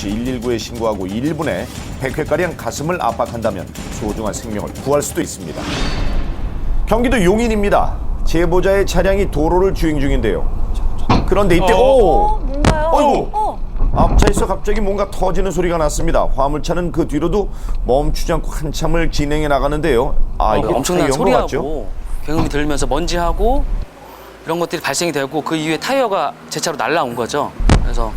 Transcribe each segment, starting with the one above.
시 119에 신고하고 1분에 100회가량 가슴을 압박한다면 소중한 생명을 구할 수도 있습니다. 경기도 용인입니다. 제보자의 차량이 도로를 주행 중인데요. 그런데 이때 뭔가요? 어이구! 앞차에서 갑자기 뭔가 터지는 소리가 났습니다. 화물차는 그 뒤로도 멈추지 않고 한참을 진행해 나가는데요. 이게 엄청난 타이어인 것 같죠? 소리하고 굉음이 들면서 먼지하고 이런 것들이 발생이 되고 그 이후에 타이어가 제 차로 날아온 거죠. 그래서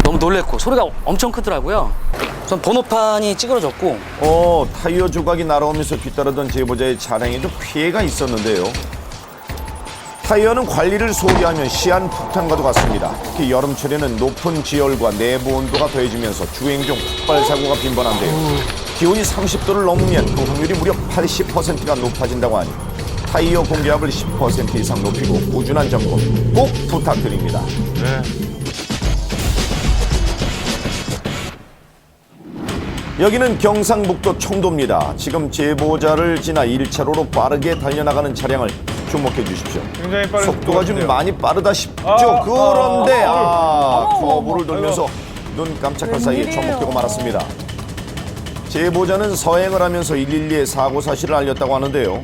너무 놀랬고 소리가 엄청 크더라고요. 전 번호판이 찌그러졌고 타이어 조각이 날아오면서 뒤따르던 제보자의 차량에도 피해가 있었는데요. 타이어는 관리를 소홀히 하면 시한폭탄과도 같습니다. 특히 여름철에는 높은 지열과 내부 온도가 더해지면서 주행 중 폭발 사고가 빈번한데요. 기온이 30도를 넘으면 그 확률이 무려 80%가 높아진다고 하니 타이어 공기압을 10% 이상 높이고 꾸준한 점검 꼭 부탁드립니다. 여기는 경상북도 청도입니다. 지금 제보자를 지나 1차로로 빠르게 달려나가는 차량을 주목해 주십시오. 굉장히 빠른 속도가 좀 많이 빠르다 싶죠. 그런데 커브를 돌면서 눈 깜짝할 사이에 전복되고 말았습니다. 제보자는 서행을 하면서 112에 사고 사실을 알렸다고 하는데요.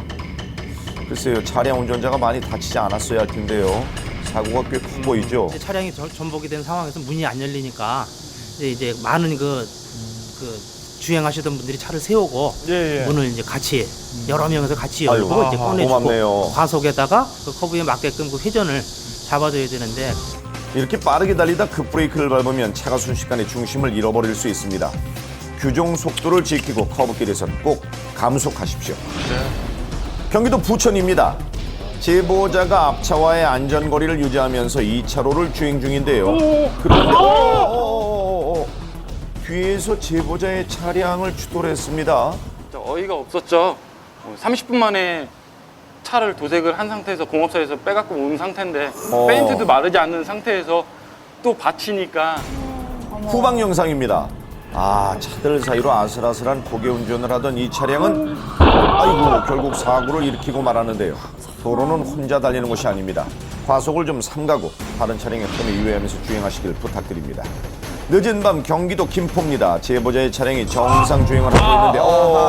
글쎄요, 차량 운전자가 많이 다치지 않았어야 할 텐데요. 사고가 꽤 커 보이죠. 차량이 전복이 된 상황에서 문이 안 열리니까 이제 많은 그 주행하시던 분들이 차를 세우고 문을 이제 같이 여러 명에서 같이 열고 이제 꺼내주고 고맙네요. 과속에다가 그 커브에 맞게끔 그 회전을 잡아줘야 되는데 이렇게 빠르게 달리다 급브레이크를 밟으면 차가 순식간에 중심을 잃어버릴 수 있습니다. 규정 속도를 지키고 커브길에서는 꼭 감속하십시오. 경기도 부천입니다. 제보자가 앞차와의 안전거리를 유지하면서 2차로를 주행 중인데요. 그런데 뒤에서 제보자의 차량을 추돌했습니다. 어이가 없었죠. 30분 만에 차를 도색을 한 상태에서 공업사에서 빼갖고 온 상태인데 페인트도 마르지 않는 상태에서 또 받치니까 후방 영상입니다. 차들 사이로 아슬아슬한 고개 운전을 하던 이 차량은 결국 사고를 일으키고 말았는데요. 도로는 혼자 달리는 곳이 아닙니다. 과속을 좀 삼가고 다른 차량의 틈에 유의하면서 주행하시길 부탁드립니다. 늦은 밤 경기도 김포입니다. 제보자의 차량이 정상 주행을 하고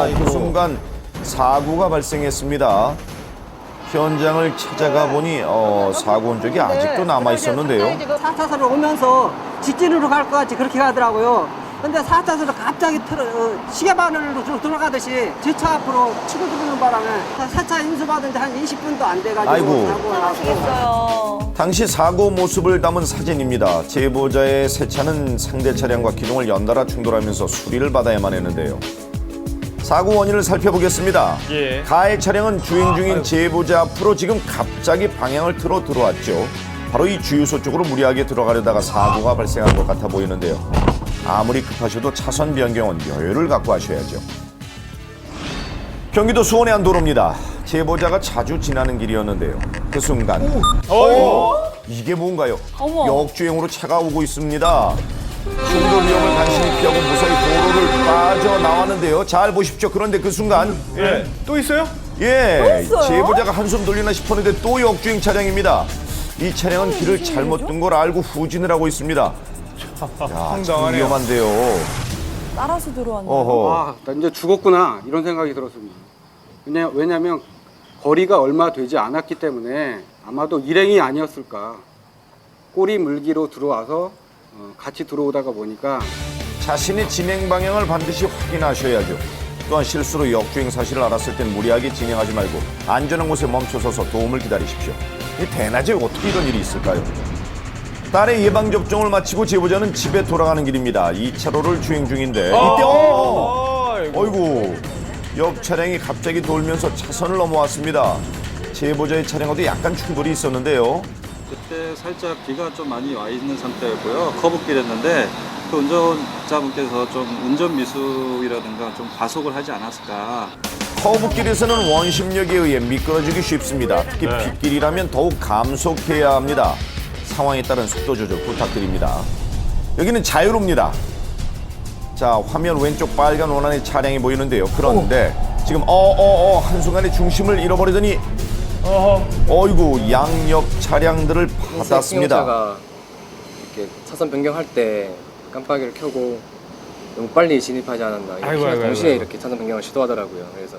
있는데 그 순간 사고가 발생했습니다. 현장을 찾아가 보니 사고 흔적이 아직도 남아 있었는데요. 4차선으로 오면서 직진으로 갈 것 같이 그렇게 가더라고요. 근데 4차선으로 갑자기 시계바늘로 돌아가듯이 제 차 앞으로 치고 들어오는 바람에 4차 인수받은 지 한 20분도 안 돼가지고 사고가 나고. 당시 사고 모습을 담은 사진입니다. 제보자의 새 차는 상대 차량과 기둥을 연달아 충돌하면서 수리를 받아야만 했는데요. 사고 원인을 살펴보겠습니다. 가해 차량은 주행 중인 제보자 앞으로 지금 갑자기 방향을 틀어 들어왔죠. 바로 이 주유소 쪽으로 무리하게 들어가려다가 사고가 발생한 것 같아 보이는데요. 아무리 급하셔도 차선 변경은 여유를 갖고 하셔야죠. 경기도 수원의 한 도로입니다. 제보자가 자주 지나는 길이었는데요. 그 순간 이게 뭔가요? 역주행으로 차가 오고 있습니다. 충돌 위험을 간신히 피하고 무사히 도로를 빠져나왔는데요. 잘 보십시오. 그런데 그 순간 또 있어요? 제보자가 한숨 돌리나 싶었는데 또 역주행 차량입니다. 이 차량은 길을 잘못 둔 걸 알고 후진을 하고 있습니다. 참 위험한데요. 따라서 들어왔네요. 나 이제 죽었구나 이런 생각이 들었습니다. 왜냐하면 거리가 얼마 되지 않았기 때문에 아마도 일행이 아니었을까. 꼬리 물기로 들어와서 같이 들어오다가 보니까 자신의 진행 방향을 반드시 확인하셔야죠. 또한 실수로 역주행 사실을 알았을 땐 무리하게 진행하지 말고 안전한 곳에 멈춰서서 도움을 기다리십시오. 이 대낮에 어떻게 이런 일이 있을까요? 딸의 예방접종을 마치고 제보자는 집에 돌아가는 길입니다. 2차로를 주행 중인데 이때 어이구 옆 차량이 갑자기 돌면서 차선을 넘어왔습니다. 제보자의 차량과도 약간 충돌이 있었는데요. 그때 살짝 비가 좀 많이 와 있는 상태였고요. 커브길이었는데 그 운전자분께서 좀 운전 미숙이라든가 좀 과속을 하지 않았을까. 커브길에서는 원심력에 의해 미끄러지기 쉽습니다. 특히 빗길이라면 더욱 감속해야 합니다. 상황에 따른 속도 조절 부탁드립니다. 여기는 자유로입니다. 자, 화면 왼쪽 빨간 원안의 차량이 보이는데요. 그런데 지금 한순간에 중심을 잃어버리더니 어이구 양옆 차량들을 받았습니다. 승용차가 이렇게 차선 변경할 때 깜빡이를 켜고 너무 빨리 진입하지 않았나. 동시에 이렇게 차선 변경을 시도하더라고요. 그래서